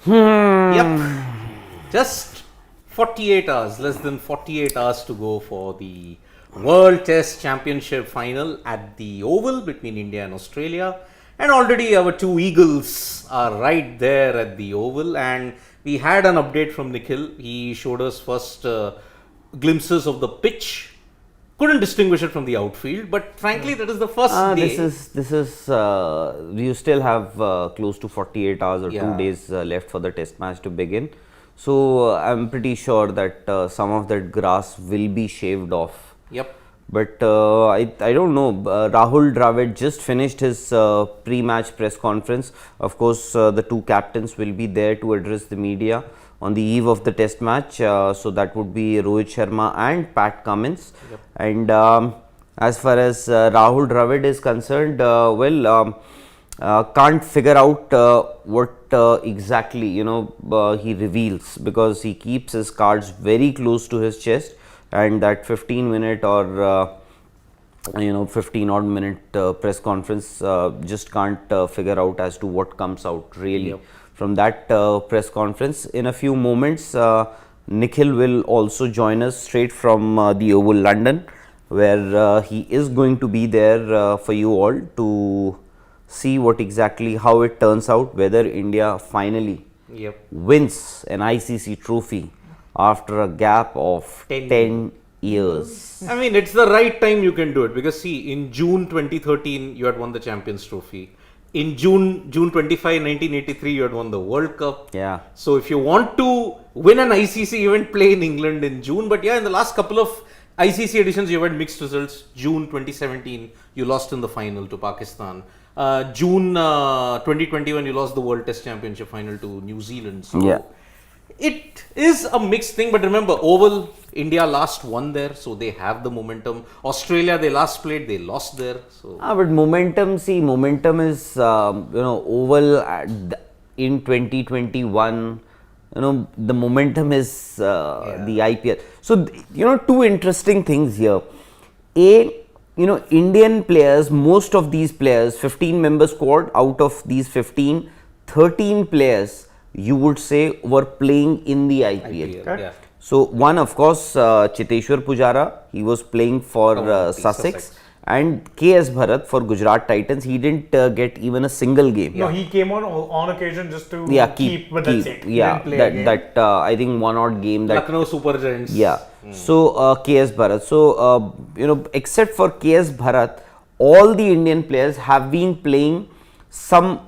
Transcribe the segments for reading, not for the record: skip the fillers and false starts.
Yep. Just 48 hours, less than 48 hours to go for the World Test Championship final at the Oval between India and Australia. And already our two Eagles are right there at the Oval. And we had an update from Nikhil. He showed us first glimpses of the pitch. Couldn't distinguish it from the outfield, but frankly, that is the first day. This is you still have close to 48 hours or 2 days left for the test match to begin. So I'm pretty sure that some of that grass will be shaved off. Yep. But I don't know. Rahul Dravid just finished his pre-match press conference. Of course, the two captains will be there to address the media on the eve of the test match. So that would be Rohit Sharma and Pat Cummins. Yep. And as far as Rahul Dravid is concerned, can't figure out what exactly he reveals, because he keeps his cards very close to his chest, and that 15-minute or 15 odd minute press conference just can't figure out as to what comes out really. Yep. From that press conference. In a few moments, Nikhil will also join us straight from the Oval London, where he is going to be there for you all to see what exactly how it turns out, whether India finally wins an ICC trophy after a gap of 10 years. I mean, it's the right time you can do it, because see, in June 2013 you had won the Champions Trophy. In June 25, 1983, you had won the World Cup. Yeah. So if you want to win an ICC event, play in England in June. But yeah, in the last couple of ICC editions, you had mixed results. June 2017, you lost in the final to Pakistan. June 2021, you lost the World Test Championship final to New Zealand. So yeah. It is a mixed thing, but remember, Oval, India last won there, so they have the momentum. Australia, they last played, they lost there. So but momentum is Oval in 2021. The momentum is the IPL. So two interesting things here. Indian players, most of these players, 15-member squad, out of these 15, 13 players you would say were playing in the IPL. Yeah. So one, of course, Cheteshwar Pujara, he was playing for Sussex, and KS Bharat for Gujarat Titans. He didn't get even a single game. No, he came on occasion just to keep with that set. Yeah, that I think one odd game that Lucknow Super Giants. Yeah. So KS Bharat. So except for KS Bharat, all the Indian players have been playing some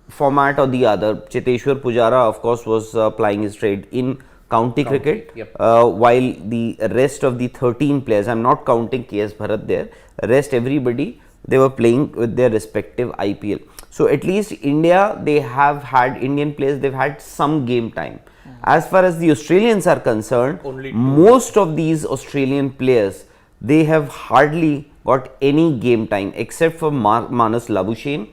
format or the other. Cheteshwar Pujara, of course, was plying his trade in county cricket, while the rest of the 13 players, I'm not counting KS Bharat there, rest everybody, they were playing with their respective IPL. So at least India, Indian players, they've had some game time. As far as the Australians are concerned, most of these Australian players, they have hardly got any game time except for Manas Labuschagne,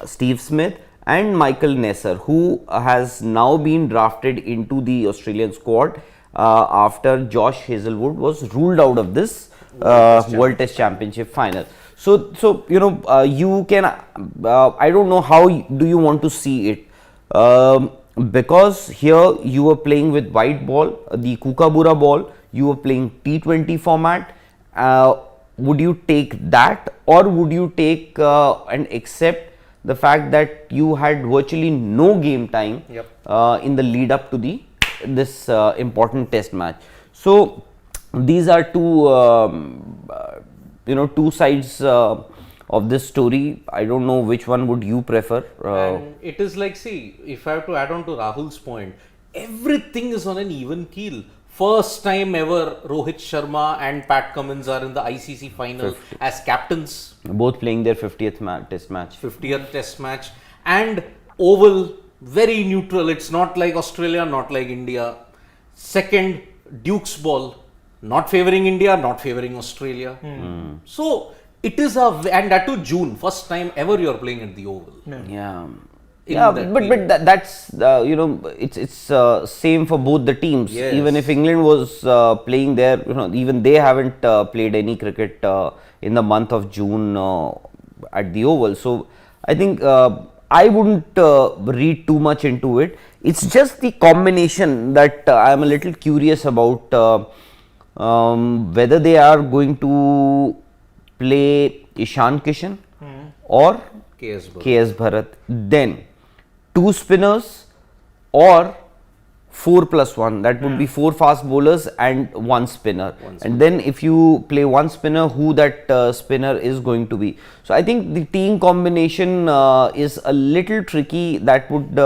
Steve Smith and Michael Nesser, who has now been drafted into the Australian squad after Josh Hazlewood was ruled out of this World Test Championship final. So you can, I don't know how do you want to see it, because here you were playing with white ball, the Kookaburra ball, you were playing T20 format. Would you take that, or would you take and accept the fact that you had virtually no game time in the lead up to this important test match? So these are two sides of this story. I don't know which one would you prefer. And it is like, see, if I have to add on to Rahul's point, everything is on an even keel. First time ever Rohit Sharma and Pat Cummins are in the ICC final as captains. Both playing their 50th test match. 50th test match. And Oval, very neutral. It's not like Australia, not like India. Second, Duke's ball. Not favouring India, not favouring Australia. So, it is and that too June. First time ever you are playing at the Oval. But that's it's same for both the teams. Yes. Even if England was playing there, even they haven't played any cricket in the month of June at the Oval. So I think I wouldn't read too much into it. It's just the combination that I am a little curious about, whether they are going to play Ishan Kishan or KS Bharat. Then 2 spinners or 4+1, that would be 4 fast bowlers and 1 spinner. And then if you play 1 spinner, who that spinner is going to be. So I think the team combination is a little tricky. That would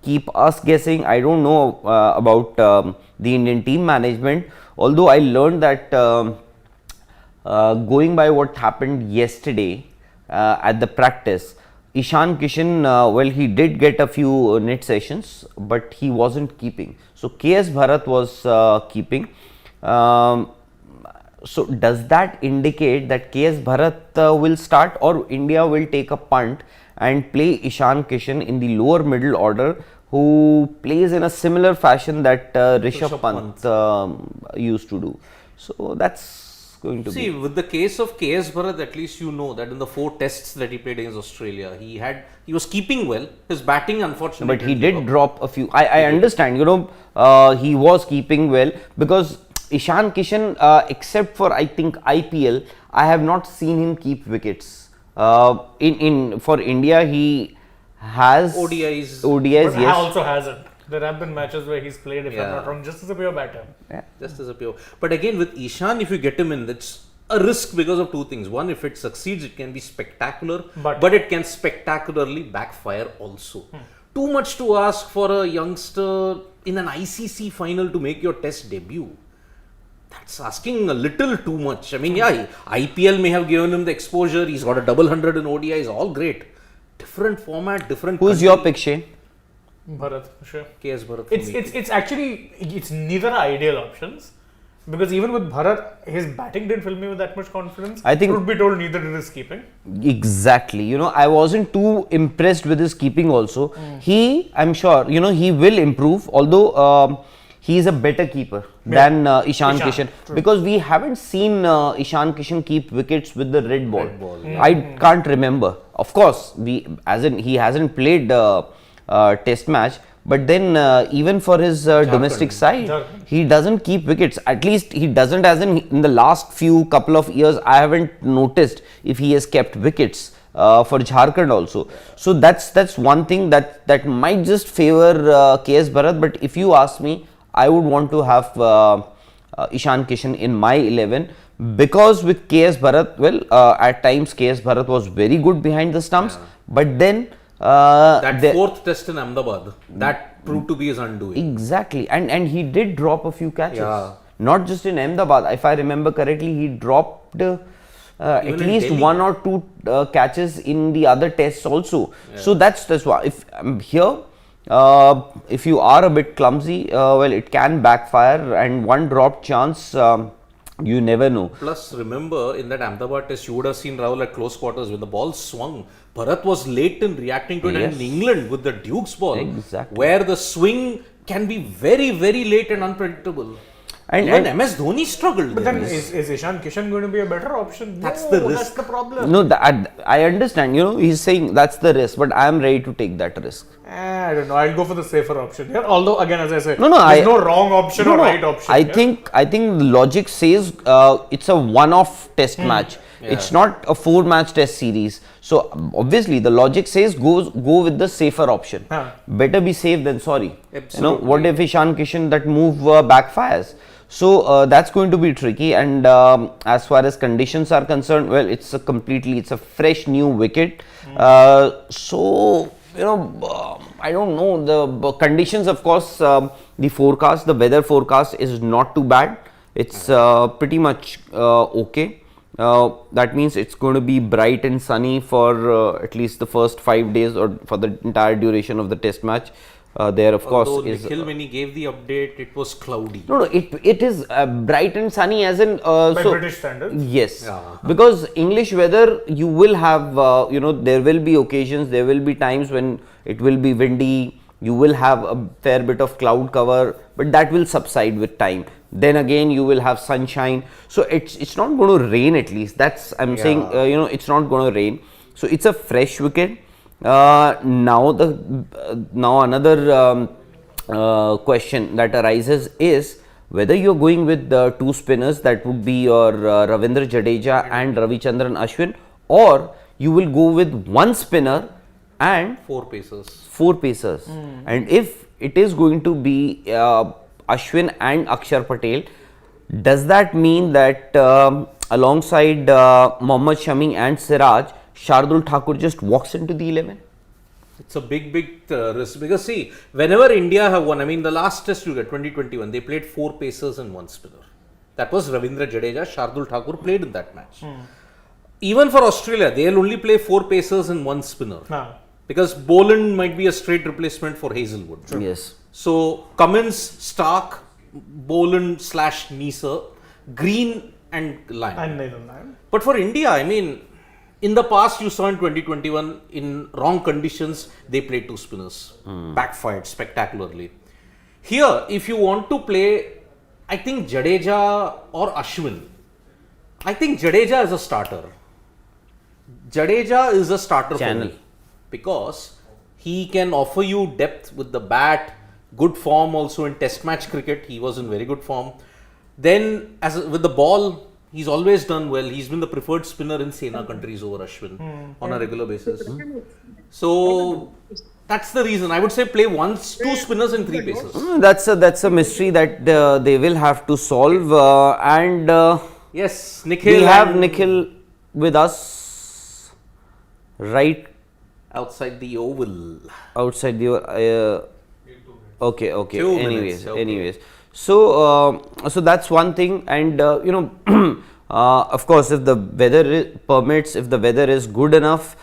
keep us guessing. I don't know about the Indian team management, although I learned that going by what happened yesterday at the practice, Ishan Kishan, well, he did get a few net sessions, but he wasn't keeping. So KS Bharat was keeping. So does that indicate that KS Bharat will start, or India will take a punt and play Ishan Kishan in the lower middle order, who plays in a similar fashion that Rishabh Pant used to do? So that's going to See, with the case of KS Bharat, at least you know that in the 4 tests that he played against Australia, he was keeping well. His batting, unfortunately, but he did drop a few. I understand, he was keeping well, because Ishan Kishan, except for I think IPL, I have not seen him keep wickets. For India, he has ODIs. But yes. also hasn't. There have been matches where he's played, if I'm not wrong, just as a pure batter. Just as a pure. But again, with Ishan, if you get him in, that's a risk because of 2 things. One, if it succeeds, it can be spectacular, but it can spectacularly backfire also. Too much to ask for a youngster in an ICC final to make your test debut. That's asking a little too much. I mean, IPL may have given him the exposure. He's got a double 100 in ODIs, all great. Different format, different. Who's your pick, Shane? Bharat, for sure. KS Bharat. It's actually, it's neither ideal options, because even with Bharat, his batting didn't fill me with that much confidence. I think, truth be told, neither did his keeping. Exactly. I wasn't too impressed with his keeping also. I'm sure, he will improve, although he is a better keeper than Ishan Kishan. True. Because we haven't seen Ishan Kishan keep wickets with the red ball. I can't remember. Of course, he hasn't played test match, but then even for his domestic side, he doesn't keep wickets. At least he doesn't, as in the last few couple of years, I haven't noticed if he has kept wickets for Jharkhand also. So that's one thing that might just favor KS Bharat. But if you ask me, I would want to have Ishan Kishan in my 11, because with KS Bharat, well, at times KS Bharat was very good behind the stumps, but then that 4th test in Ahmedabad, that proved to be his undoing. Exactly, and he did drop a few catches. Not just in Ahmedabad, if I remember correctly, he dropped at least 1 or 2 catches in the other tests also. So that's why if here, if you are a bit clumsy, well, it can backfire, and one drop chance, you never know. Plus, remember, in that Ahmedabad test, you would have seen Rahul at close quarters when the ball swung. Bharat was late in reacting to it, and in England with the Duke's ball, where the swing can be very, very late and unpredictable. And MS Dhoni struggled. But then is Ishan Kishan going to be a better option? That's the risk. That's the problem. No, I understand. He's saying that's the risk, but I am ready to take that risk. I don't know. I'll go for the safer option here. Although, again, as I said, there's no wrong option or right option. I think the logic says it's a one-off test match. It's not a 4-match test series. So obviously the logic says go with the safer option. Better be safe than sorry. Absolutely. What if Ishan Kishan, that move backfires? So that's going to be tricky. And as far as conditions are concerned, well, it's a fresh new wicket. So I don't know, the conditions, of course, the weather forecast is not too bad. It's pretty much okay. That means it's going to be bright and sunny for at least the first 5 days, or for the entire duration of the test match. There, of course, is Nikhil, when he gave the update, it was cloudy. No, it is bright and sunny, as in by British standards. Yes, because English weather, you will have there will be occasions, there will be times when it will be windy. You will have a fair bit of cloud cover, but that will subside with time. Then again, you will have sunshine. So it's not going to rain, at least. That's I'm saying. It's not going to rain. So it's a fresh wicket. Now another question that arises is whether you're going with the two spinners, that would be your Ravindra Jadeja and Ravichandran Ashwin, or you will go with one spinner and Four pacers. four pacers. And if it is going to be Ashwin and Akshar Patel, does that mean that alongside Mohammad Shami and Siraj, Shardul Thakur just walks into the 11? It's a big risk because see, whenever India have won, I mean the last test you get 2021, they played four pacers and one spinner. That was Ravindra Jadeja. Shardul Thakur played in that match. Even for Australia, they'll only play four pacers and one spinner because Boland might be a straight replacement for Hazelwood. Yes. So Cummins, Stark, Boland / Neser, Green and Lyon. And Nathan Lyon. But for India, I mean, in the past you saw in 2021, in wrong conditions, they played two spinners. Backfired spectacularly. Here, if you want to play, I think Jadeja or Ashwin, I think Jadeja is a starter. Jadeja is a starter Channel. for me because he can offer you depth with the bat, good form also in test match cricket. He was in very good form. Then with the ball, he's always done well. He's been the preferred spinner in Sena countries over Ashwin on a regular basis. So that's the reason. I would say play two spinners and three pacers. That's a mystery that they will have to solve. Yes, Nikhil. We have Nikhil with us right outside the oval. outside the. Okay. 2 minutes, Anyways. So that's one thing, and of course, if the weather permits, if the weather is good enough,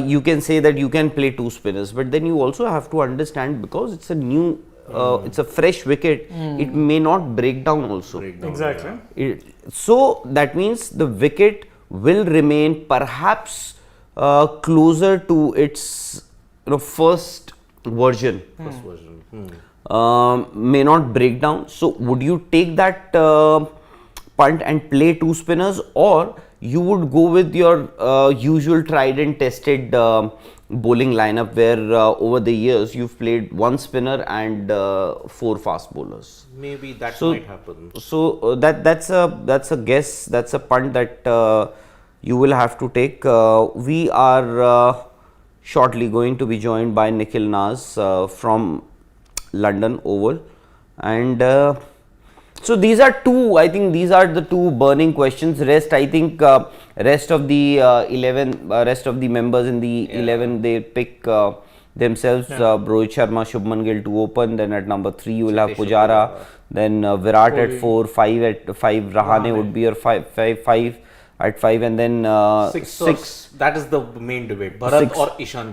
you can say that you can play two spinners. But then you also have to understand, because it's a new, it's a fresh wicket, it may not break down also. Exactly. So that means the wicket will remain perhaps closer to its first version. First version. May not break down. So would you take that punt and play two spinners, or you would go with your usual tried and tested bowling lineup where over the years you've played one spinner and four fast bowlers? Maybe that might happen. So that's a guess, that's a punt that you will have to take. We are shortly going to be joined by Nikhil Naz from London Oval, and so these are the two burning questions. Rest, I think, rest of the 11, rest of the members in the 11, they pick themselves. Rohit Sharma, Shubman Gill to open. Then at number 3 you will have Pujara. Then Virat at 4, 5 at 5. Rahane would be your 5 at 5, and then 6. That is the main debate. Bharat or Ishan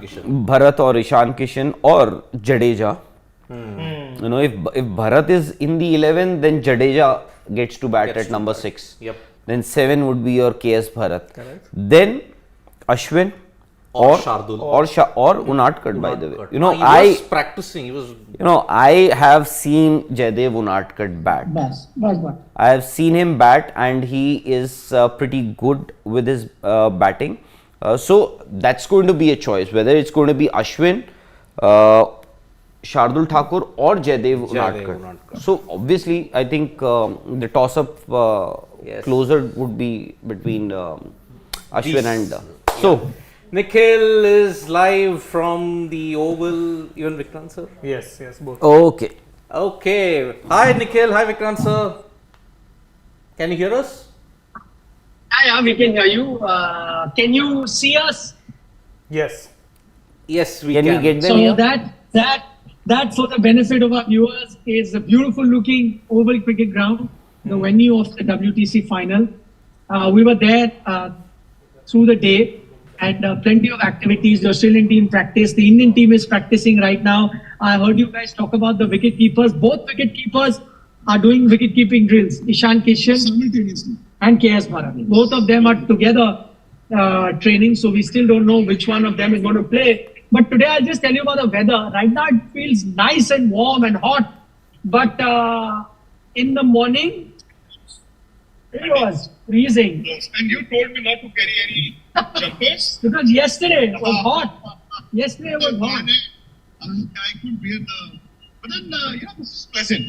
Kishan or Jadeja. If Bharat is in the 11, then Jadeja gets to bat at number 6. Yep. Then 7 would be your KS Bharat. Correct. Then Ashwin or Shardul or Unadkat, by the way. He was practicing. He was. I have seen Jaydev Unadkat bat. I have seen him bat, and he is pretty good with his batting. So that's going to be a choice, whether it's going to be Ashwin, Shardul Thakur or Jaydev Unadkat. So obviously, I think the toss-up closer would be between Ashwin and so. Nikhil is live from the Oval. Even Vikrant sir? Yes, both. Okay. Hi Nikhil. Hi Vikrant sir. Can you hear us? Yeah, we can hear you. Can you see us? Yes. Yes, we can. Can we get them So here? that for the benefit of our viewers is a beautiful looking oval cricket ground, the venue of the WTC final. We were there through the day, and plenty of activities. The Australian team practiced. The Indian team is practicing right now. I heard you guys talk about the wicket keepers. Both wicket keepers are doing wicket keeping drills. Ishan Kishan and KS Bharat. Both of them are together training. So we still don't know which one of them is going to play. But today I'll just tell you about the weather. Right now it feels nice and warm and hot. But in the morning, it was freezing. Yes, and you told me not to carry any jumpers. Because yesterday it was hot. Yesterday was hot. I could hear the. But then, this is pleasant.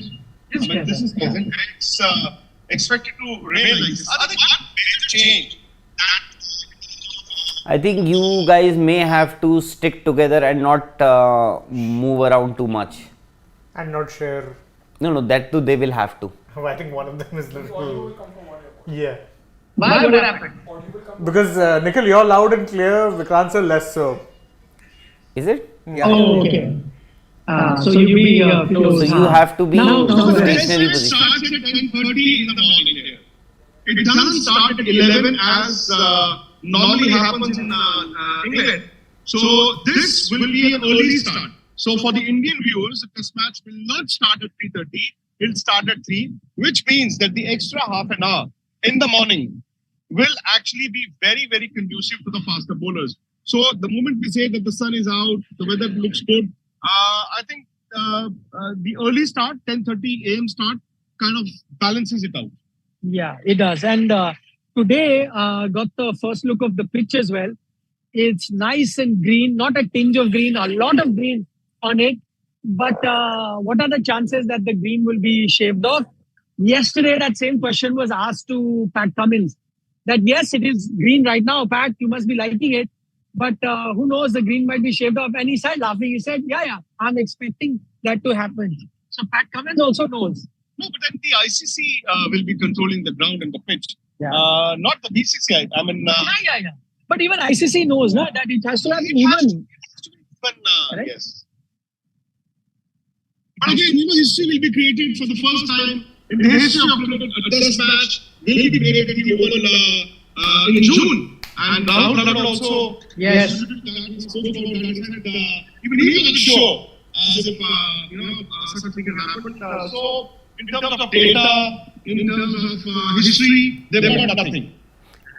It's This is pleasant. And it's expected to remain like this. I think one major change that I think you guys may have to stick together and not move around too much. And not share. No, that too they will have to. I think one of them is little. Yeah. Why? What happened? Because Nikhil, you're loud and clear. Vikrant sir less so. Is it? Oh, okay. So you be close. So you have to be Now, in now a the stationary test position. starts at 10:30 in the morning here. It doesn't start at 11 as normally happens in England. So this will be an early start. So for the Indian viewers, the test match will not start at 3:30. It'll start at 3, which means that the extra half an hour in the morning will actually be very, very conducive to the faster bowlers. So the moment we say that the sun is out, the weather looks good, I think the early start, 10:30 a.m. start, kind of balances it out. Yeah, it does. And today got the first look of the pitch as well. It's nice and green, not a tinge of green, a lot of green on it. But what are the chances that the green will be shaved off? Yesterday, that same question was asked to Pat Cummins. That yes, it is green right now, Pat, you must be liking it. But who knows, the green might be shaved off. And he said, laughing, he said, yeah, I'm expecting that to happen. So Pat Cummins also knows. No, but then the ICC will be controlling the ground and the pitch. Yeah. Not the BCCI. I mean, Yeah. But even ICC knows that it has to have it has to even. be even, Right? yes. But again, history will be created for the first time in the history of cricket. A test match will be played at the Oval in June. And Rahul Dravid also Yes. spoke about that, and even he was sure as if such a thing can happen. So in terms of data, in terms of history, they've got nothing.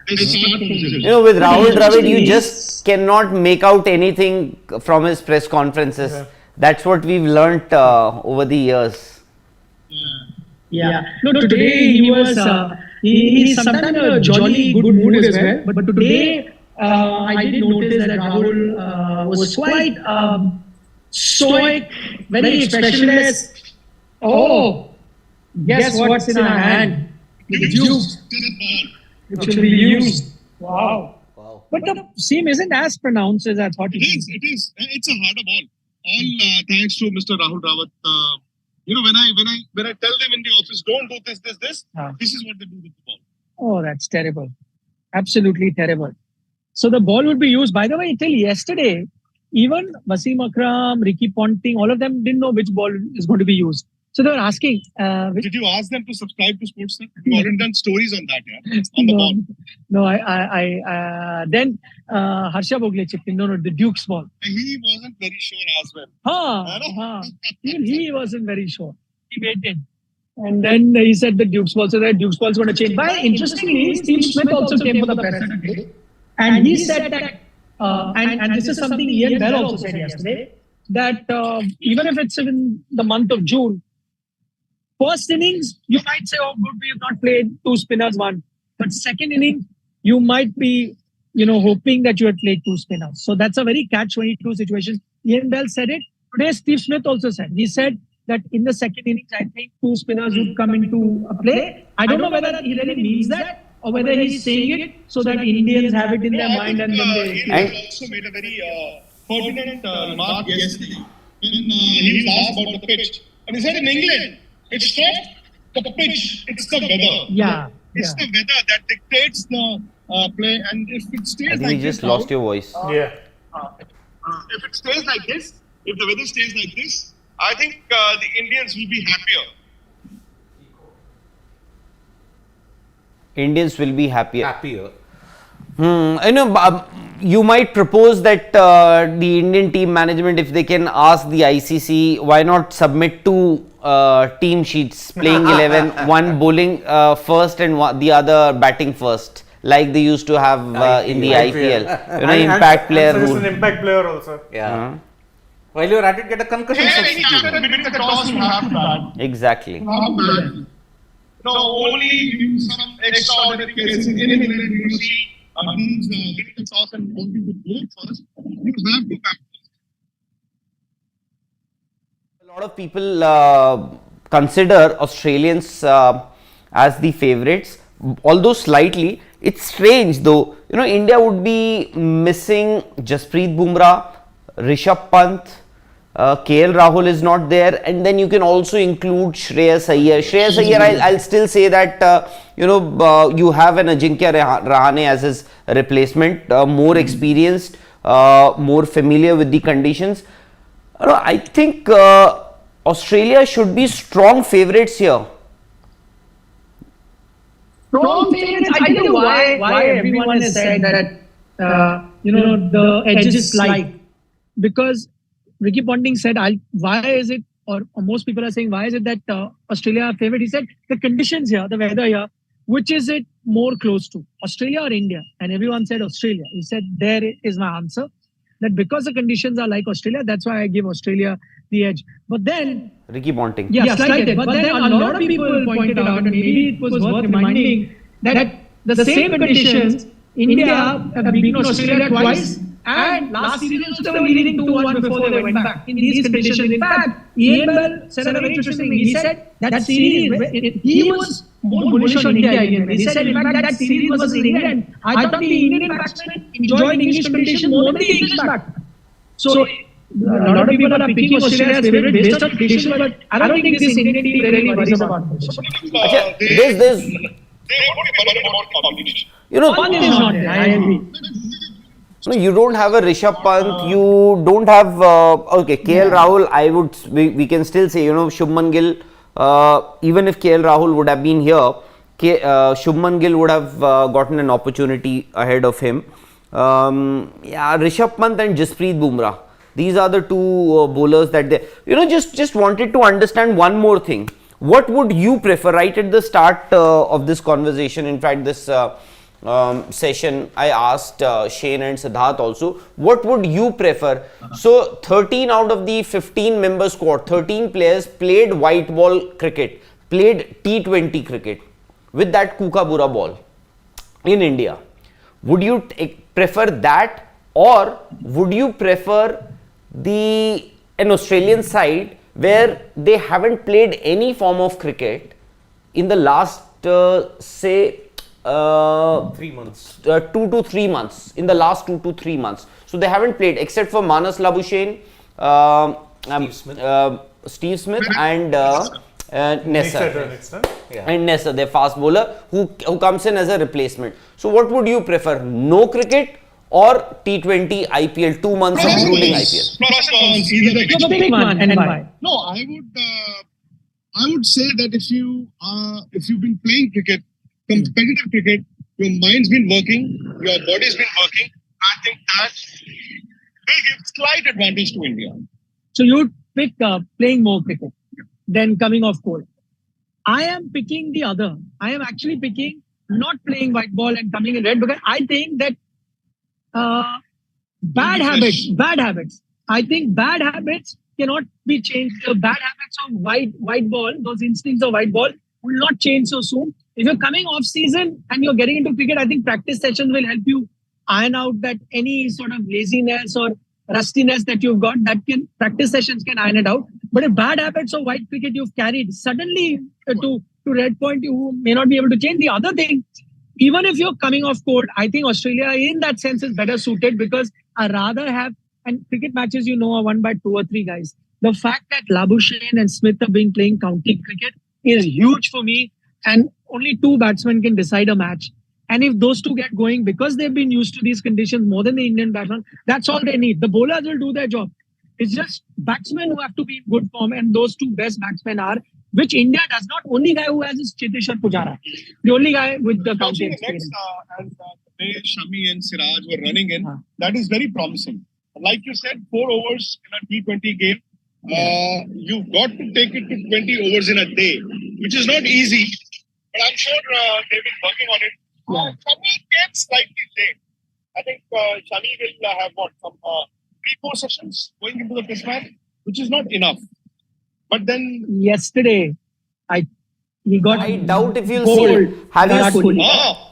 They start from zero. With Rahul Dravid, you just cannot make out anything from his press conferences. Yeah. That's what we've learnt over the years. Yeah. No, today he was, he's sometimes in a jolly good mood as well. But today, I did notice that Rahul was quite stoic, very expressionless. Oh, guess what's in our hand? The Dukes, which will be used. Wow. But the seam isn't as pronounced as I thought it It was. is. It's a harder ball. All thanks to Mr. Rahul Rawat. When I tell them in the office, don't do this, this is what they do with the ball. Oh, that's terrible. Absolutely terrible. So the ball would be used, by the way, till yesterday, even Wasim Akram, Ricky Ponting, all of them didn't know which ball is going to be used. So they were asking. Did you ask them to subscribe to Sportsnet? We've already done stories on that, on the ball. No, then Harsha Bogle chipped in. No, the Duke's ball. He wasn't very sure as well. Even he wasn't very sure. He waited. And then he said the Duke's ball. So that Duke's ball is going to change. But interestingly, Steve Smith also came for the press today. And he said that, and this is something Ian Bell also said yesterday, that even if it's in the month of June, first innings, you might say, oh, good, we have not played 2 spinners, 1. But second innings, you might be, hoping that you had played 2 spinners. So that's a very catch-22 situation. Ian Bell said it. Today, Steve Smith also said. He said that in the second innings, I think 2 spinners would come into a play. I don't know whether he really means that or whether he's saying it so that Indians have it in their mind and then they... He also made a very pertinent remark yesterday when he was asked about the pitch. And he said in England, it's not the pitch, it's the weather. Yeah. It's the weather that dictates the play, and if it stays I think like we just this, lost your voice. Yeah. if it stays like this, if the weather stays like this, I think the Indians will be happier. Indians will be happier. Happier. You might propose that the Indian team management, if they can ask the ICC, why not submit 2 team sheets, playing 11, one bowling first and the other batting first, like they used to have in the IPL. Impact player and so rule. it's an impact player also. Yeah. While you're at it, get a concussion Any substitute. captain wins the toss, you have to bat. Exactly. No, only some extraordinary cases in England, you see teams winning the toss and wanting to go first. You have to bat first. A lot of people consider Australians as the favourites, although slightly. It's strange though, India would be missing Jasprit Bumrah, Rishabh Pant, KL Rahul is not there, and then you can also include Shreyas Iyer. Shreyas Iyer, I'll still say that, you have an Ajinkya Rahane as his replacement, more experienced, more familiar with the conditions. I think Australia should be strong favourites here. Strong favorites. I tell you why everyone has said that the edge is slight, because Ricky Ponting said, why is it, or most people are saying, why is it that Australia are favourite? He said the conditions here, the weather here, which is it more close to, Australia or India? And everyone said Australia. He said, there is my answer, that because the conditions are like Australia, that's why I give Australia the edge. But then Ricky Ponting. yeah, slighted. But then a lot of people pointed out, and maybe it was worth reminding, that the same conditions, India have beaten Australia twice, and last season they were leading 2-1 before they went back. In these conditions, in fact, Ian Bell said a very interesting thing. He said that series, he was more bullish on India. He said, in fact, that series was in England. I thought the Indian batsmen enjoyed English conditions more than the English batsmen. So a lot of people are picking Australia's favourite based on conditions, but I don't think this Indian team really worries about this. There's Fun is not there, I agree. No, you don't have a Rishabh Pant, you don't have, KL Rahul, we can still say, Shubman Gill, even if KL Rahul would have been here, Shubman Gill would have gotten an opportunity ahead of him. Rishabh Pant and Jasprit Bumrah, these are the two bowlers that they, just wanted to understand one more thing. What would you prefer? Right at the start of this conversation, in fact, this session, I asked Shane and Siddharth also, what would you prefer? So 13 out of the 15 member squad, 13 players played white ball cricket, played T20 cricket with that Kookaburra ball in India. Would you prefer that, or would you prefer an Australian side where they haven't played any form of cricket in the last, 3 months. 2 to 3 months, in the last 2 to 3 months. So they haven't played except for Manas Labuschagne, Steve Smith and Nesser. And Nesser, their fast bowler, who comes in as a replacement. So what would you prefer? No cricket or T20 IPL, 2 months of grueling IPL? No, I would say that if you've been playing cricket, competitive cricket, your mind's been working, your body's been working, I think that will give slight advantage to India. So you would pick playing more cricket than coming off cold. I am picking the other. I am actually picking not playing white ball and coming in red, because I think that bad habits. I think bad habits cannot be changed. The bad habits of white ball, those instincts of white ball, will not change so soon. If you're coming off season and you're getting into cricket, I think practice sessions will help you iron out that any sort of laziness or rustiness that you've got. Practice sessions can iron it out. But if bad habits of white cricket you've carried suddenly to red point, you may not be able to change. The other thing, even if you're coming off cold, I think Australia in that sense is better suited, because I rather have, and cricket matches are won by 2 or 3 guys. The fact that Labuschagne and Smith have been playing county cricket is huge for me, and only 2 batsmen can decide a match. And if those 2 get going, because they've been used to these conditions more than the Indian batsmen, that's all they need. The bowlers will do their job. It's just batsmen who have to be in good form, and those 2 best batsmen are, which India does not. Only guy who has is Cheteshwar Pujara, the only guy with the county experience. And the way Shami and Siraj were running in, that is very promising. Like you said, 4 overs in a T20 game, you've got to take it to 20 overs in a day, which is not easy. But I'm sure they've been working on it. Shami came slightly late. I think Shami will have some 3-4 sessions going into the test match, which is not enough. But then yesterday, he got. I doubt if you'll see. Have you seen?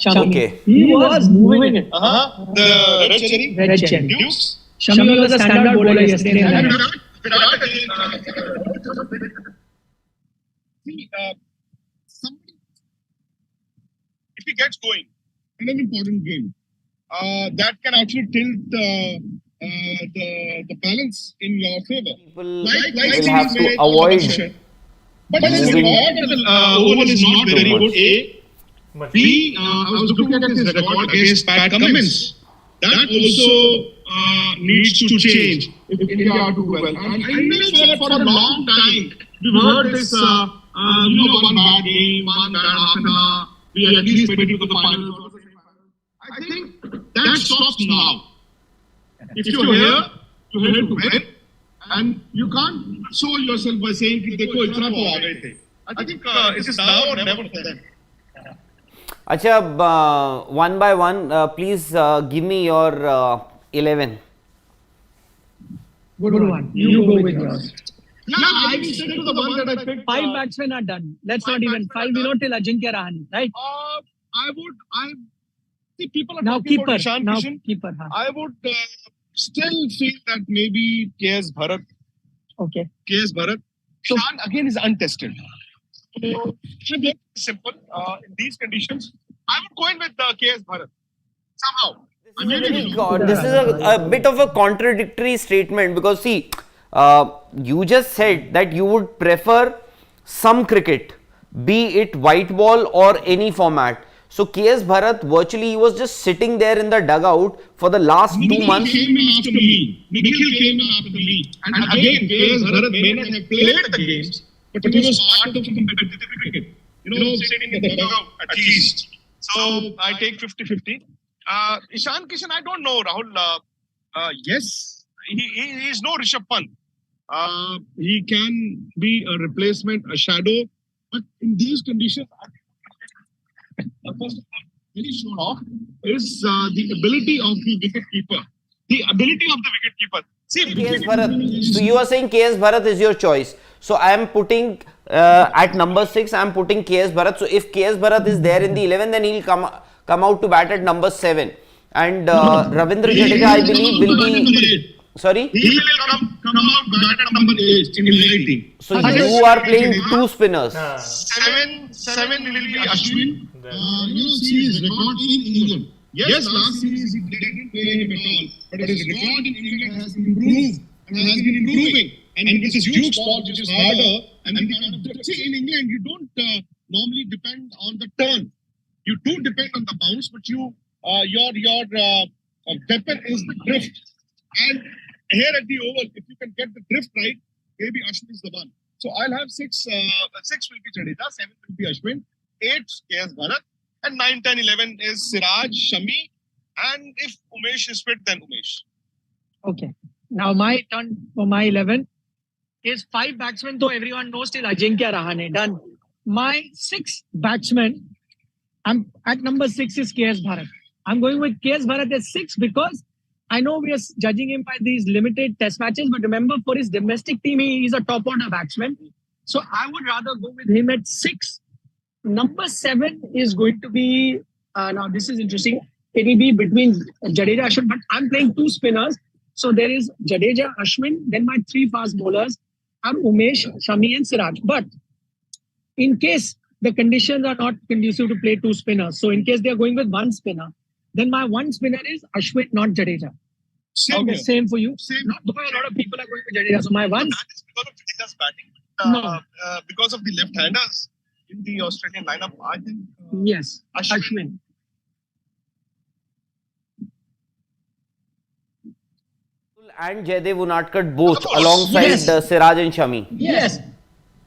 Shami. Okay. He was moving it. The red cherry. Red cherry. Deuce. Shami was a standard bowler yesterday. Virat again. See, somebody, if he gets going in an important game, that can actually tilt the balance in your favor. People Like will have to avoid but his moving record as an oval is not very too good. much. A. But B. I was looking at his record against Pat Cummins. That also needs to change if India are to do well. And I know for a long time we've heard this, one bad game, one bad half an hour, we at least made it to the final. I think that stops now. If you're here, you're here to win, and you can't show yourself by saying, "Dekho, itna to aa gaye the." I think it is now or never for them. Acha, one by one, please give me your 11. Good one. You go with yours. Yeah, I will stick to the one that I picked. 5 batsmen are done. Let's not even 5. We know till Ajinkya Rahane, right? I see people are Now talking keeper. about Ishan Now Kishan. keeper. I would still feel that maybe KS Bharat. Okay. KS Bharat. Ishan again is untested. So, should be simple in these conditions. I would go in with KS Bharat somehow. This is a bit of a contradictory statement because see, you just said that you would prefer some cricket, be it white ball or any format. So KS Bharat virtually he was just sitting there in the dugout for the last 2 months. Came in after me. Nikhil came in after me. And again, KS Bharat may not have played the games, but he was part of competitive cricket. Sitting in the dugout at least. So I take 50-50. Ishan Kishan, I don't know, Rahul. Yes, he is no Rishabh Pant. He can be a replacement, a shadow. But in these conditions, first of all, very sure of is the ability of the wicketkeeper. The ability of the wicketkeeper. See, KS Bharat. So you are saying KS Bharat is your choice. So I am putting at number 6. I am putting KS Bharat. So if KS Bharat is there in the 11, then he'll come out to bat at number 7. And Ravindra Jadeja, I believe, will be. Sorry. He will come out bat at number 8 in reality. So you are playing 2 spinners. 7 will be Ashwin. See his record in England. Yes, last series he didn't play him at all, but his record in England has improved and has been improving. And with his huge spot, which is harder, and see, in England you don't normally depend on the turn. You do depend on the bounce, but your weapon is the drift. And here at the Oval, if you can get the drift right, maybe Ashwin is the one. So I'll have 6. 6 will be Jadeja, 7 will be Ashwin, 8 KS Bharat, and 9, 10, 11 is Siraj, Shami, and if Umesh is fit, then Umesh. Okay. Now my turn for my 11 is 5 batsmen. So everyone knows till Ajinkya Rahane. Done. My 6 batsmen, I'm at number 6 is KS Bharat. I'm going with KS Bharat as 6 because I know we are judging him by these limited test matches, but remember for his domestic team, he is a top order batsman. So I would rather go with him at 6. Number 7 is going to be, now this is interesting. It will be between Jadeja, Ashwin, but I'm playing 2 spinners. So there is Jadeja, Ashwin, then my 3 fast bowlers are Umesh, Shami and Siraj. But in case the conditions are not conducive to play 2 spinners, so in case they are going with 1 spinner, then my 1 spinner is Ashwin, not Jadeja. Same for you. Same. Not because a lot of people are going with Jadeja. So my 1. That is because of Jadeja's batting. Because of the left-handers in the Australian lineup, I think. Yes, Ashwin. And Jaydev Unadkat both alongside Siraj and Shami. Yes.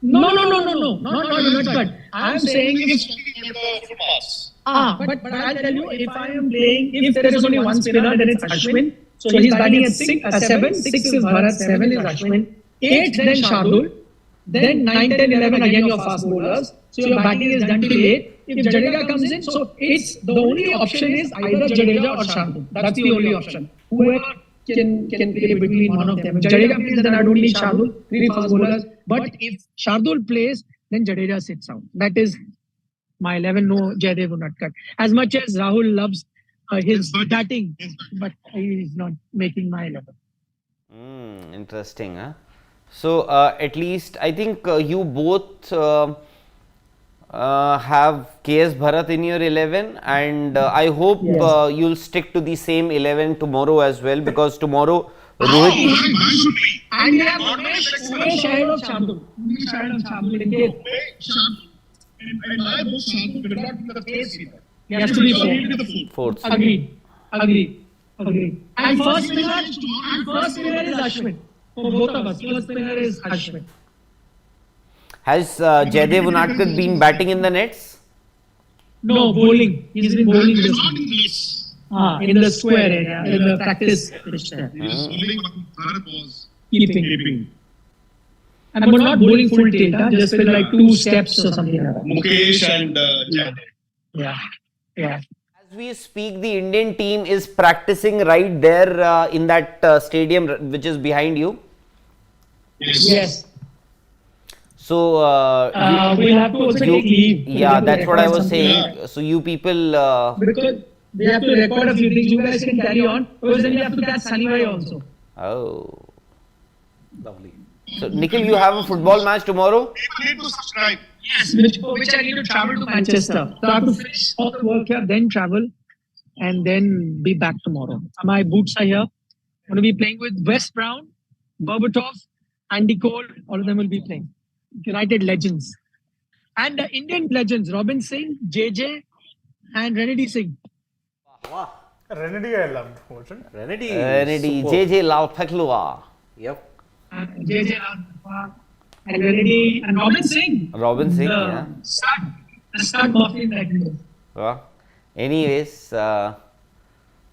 No. Not Unadkat. I am saying but I'll tell you, if I am playing, if there is only 1 spinner, then it's Ashwin. So he's batting at 7. 6 is Bharat, 7 is Ashwin. 8 then Shardul. Then 9, 10, 11 again your fast bowlers. So your batting is done till 8. If Jadeja comes in, so it's the only option is either Jadeja or Shardul. That's the only option. Whoever can play between one of them. If Jadeja plays, then I don't need Shardul, 3 fast bowlers. But if Shardul plays, then Jadeja sits out. That is my 11, no Jaydev Unadkat. As much as Rahul loves his batting, but he is not making my 11. Interesting, huh? So at least I think you both have KS Bharat in your 11, and I hope Yes. you'll stick to the same 11 tomorrow as well, because tomorrow Oh, Rohit. why should we? And we have Umesh ahead of Shantu. Umesh ahead of Shantu in case. In my book, Shantu will not be the case here. He has to be So he will fourth. be the fourth. Fourth. Agreed. And first spinner is Ashwin. For both of us, first spinner is Ashwin. Has Jaydev Unadkat been batting in the nets? No, bowling. He's been bowling He's this not in this. in the square area, in the practice pitch there. He is bowling what Bharat was Keeping. And but not bowling full tilt, just with like 2 steps or something like that. Mukesh and Jaydev. Yeah. As we speak, the Indian team is practicing right there in that stadium which is behind you. Yes. So We'll have to also take leave. yeah, that's what I was saying. So you people, Because we have to record a few things. You guys can carry on. Because then we have to catch Sunny also. oh. Lovely. So Nikhil, you have a football match tomorrow? People need to subscribe. Yes, which I need to travel to Manchester. So I have to finish all the work here, then travel, and then be back tomorrow. My boots are here. I'm going to be playing with Wes Brown, Berbatov, Andy Cole. All of them will be playing. United legends. And the Indian legends, Robin Singh, JJ, and Renedy Singh. Wow. Renedy I loved watching. Renedy, JJ Lal Pheklua. Yep. JJ and Renedy and Robin Singh. Robin Singh, yeah. Start coughing like this. Anyways,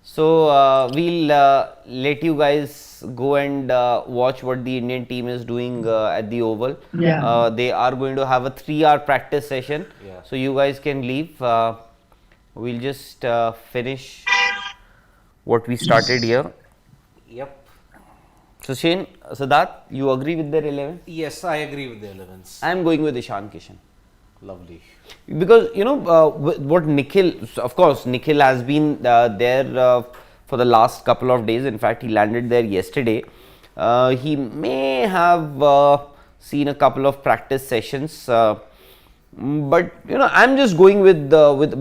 so we'll let you guys go and watch what the Indian team is doing at the Oval. Yeah. They are going to have a 3-hour practice session. Yeah. So you guys can leave. We'll just finish what we started here. Yep. So Shane, Siddharth, you agree with their 11? Yes, I agree with the 11s. I am going with Ishan Kishan. Lovely. Because what Nikhil, of course Nikhil has been there for the last couple of days. In fact, he landed there yesterday. He may have seen a couple of practice sessions, but I'm just going with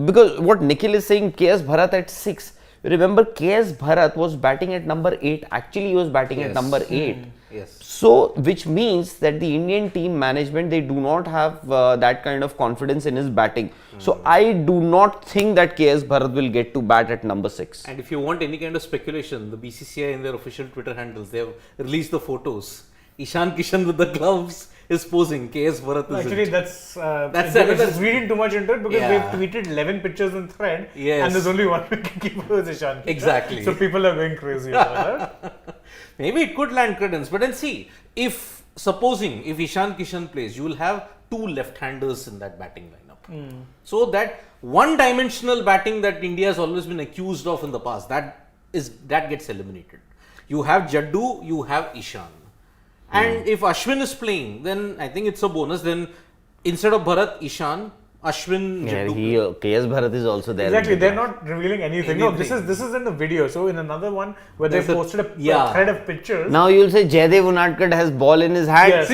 because what Nikhil is saying, KS Bharat at 6. Remember, KS Bharat was batting at number 8. Actually, he was batting at number 8. Yes. So, which means that the Indian team management, they do not have that kind of confidence in his batting. So, I do not think that KS Bharat will get to bat at number 6. And if you want any kind of speculation, the BCCI in their official Twitter handles, they have released the photos. Ishan Kishan with the gloves is posing. KS Bharat is Actually, it. that's another- just reading too much into it, because Yeah. they've tweeted 11 pictures in thread, Yes. and there's only one wicketkeeper who's Ishan Kishan. Exactly. So people are going crazy about that. Maybe it could land credence, but then see, if Ishan Kishan plays, you will have 2 left-handers in that batting lineup. So that one-dimensional batting that India has always been accused of in the past, that gets eliminated. You have Jaddu, you have Ishan. And if Ashwin is playing, then I think it's a bonus. Then instead of Bharat, Ishan, Ashwin, Jaddu. KS Bharat is also there. Exactly, they're not revealing anything. No, this is in the video. So in another one where they posted a thread of pictures. Now you'll say Jaydev Unadkat has ball in his hand. Yes.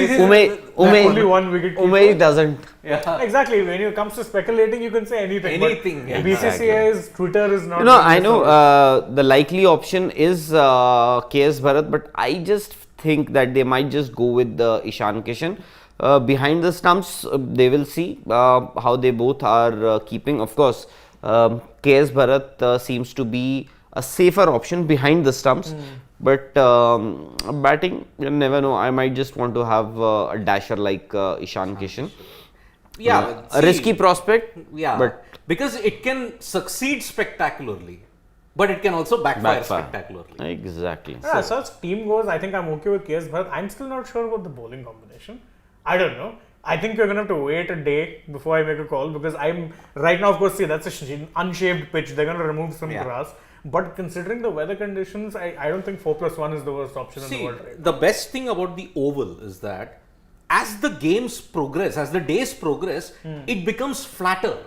Only one wicket keeper. Umesh doesn't. Yeah. Exactly. When it comes to speculating, you can say anything. Anything, But yeah. BCCI's Twitter is not. I know the likely option is KS Bharat, but I just think that they might just go with Ishan Kishan. Behind the stumps, they will see how they both are keeping. Of course, KS Bharat seems to be a safer option behind the stumps. But batting, you never know. I might just want to have a dasher like Ishan Kishan. Yeah. A risky prospect. Yeah. But because it can succeed spectacularly, but it can also backfire spectacularly. Exactly. Yeah, as far as team goes, I think I'm okay with KS Bharat. I'm still not sure about the bowling combination. I don't know. I think we're going to have to wait a day before I make a call, because I'm right now, of course, see, that's an unshaved pitch. They're going to remove some grass. But considering the weather conditions, I don't think 4+1 is the worst option in the world. Right? The best thing about the Oval is that as the games progress, as the days progress, it becomes flatter.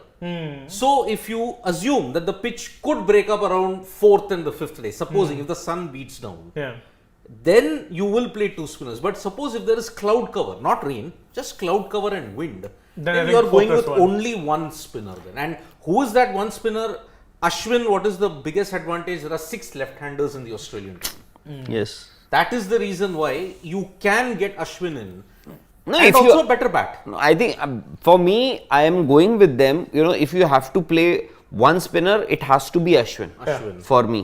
So if you assume that the pitch could break up around 4th and the 5th day, supposing if the sun beats down, then you will play two spinners. But suppose if there is cloud cover, not rain, just cloud cover and wind, Then I then you think are going 4 with plus 1. only one spinner then. And who is that one spinner? Ashwin, what is the biggest advantage? There are 6 left-handers in the Australian team. Yes. That is the reason why you can get Ashwin in. No, And if also you- a better bat. No, I think for me, I am going with them. You know, if you have to play one spinner, it has to be Ashwin. Ashwin. For me.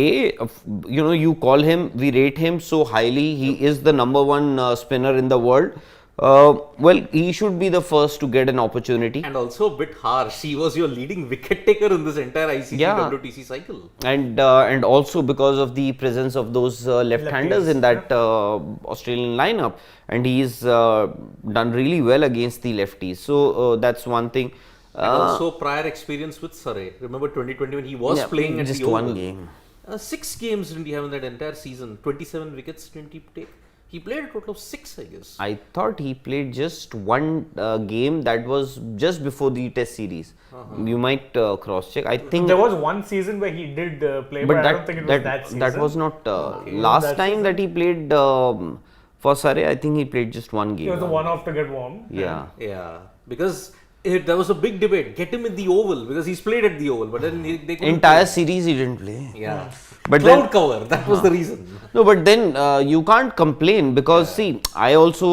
You know, you call him, we rate him so highly. He is the #1 spinner in the world. Well, he should be the first to get an opportunity. And also a bit harsh. He was your leading wicket taker in this entire ICC Yeah. WTC cycle. And also because of the presence of those left-handers in that Australian lineup, and he's done really well against the lefties. So that's one thing. And also prior experience with Surrey. Remember 2020 when he was Yeah, playing at just the one Oval. game. 6 games didn't he have in that entire season? 27 wickets didn't he take? He played a total of 6, I guess. I thought he played just one game that was just before the test series. You might cross-check. I think There was one season where he did play, but I don't think it was that season. that was not last That time that he played for Surrey. I think he played just one game. It was a one-off to get warm. Yeah. Yeah, because there was a big debate. Get him in the Oval because he's played at the Oval, but then they couldn't Entire series he didn't play. play. Yeah, But cloud then- cover. That was the reason. No, but then you can't complain because see, I also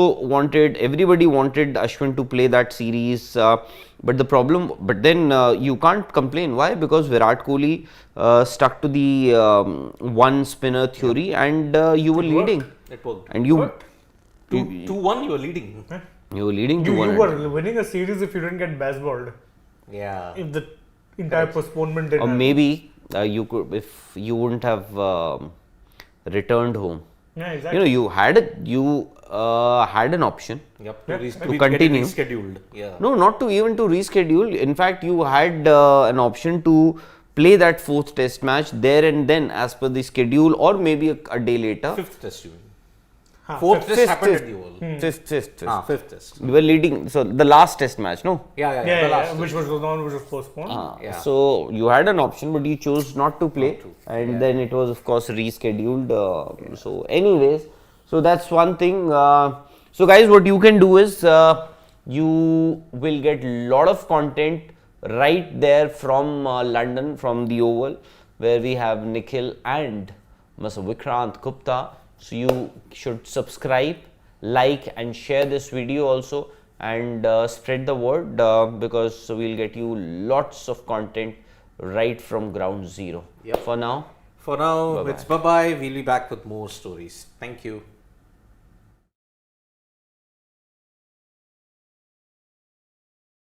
everybody wanted Ashwin to play that series, but then you can't complain. Why? Because Virat Kohli stuck to the one spinner theory, and you were leading, It worked. and you 2-1 you were leading. you were leading to You one. were winning a series if you didn't get baseballed. Yeah. If the entire postponement didn't Or happen. maybe you could, if you wouldn't have returned home. Yeah, You exactly. know, you had an option. Yep. Yeah, To to continue. Get it rescheduled. Yeah. No, not to even to reschedule. In fact, you had an option to play that 4th test match there and then as per the schedule, or maybe a day later. 5th test you mean. 4th test happened at the Oval. Fifth. 5th test. We were leading. So the last test match, no? Yeah. Yeah, the last which was the one which was postponed. Yeah. So you had an option, but you chose not to play, and then it was of course rescheduled. So, anyways, so that's one thing. So, guys, what you can do is you will get lot of content right there from London, from the Oval, where we have Nikhil and Mr. Vikrant Gupta. So you should subscribe, like and share this video also, and spread the word because we'll get you lots of content right from ground zero. Yep. For now. For now, it's bye-bye. We'll be back with more stories. Thank you.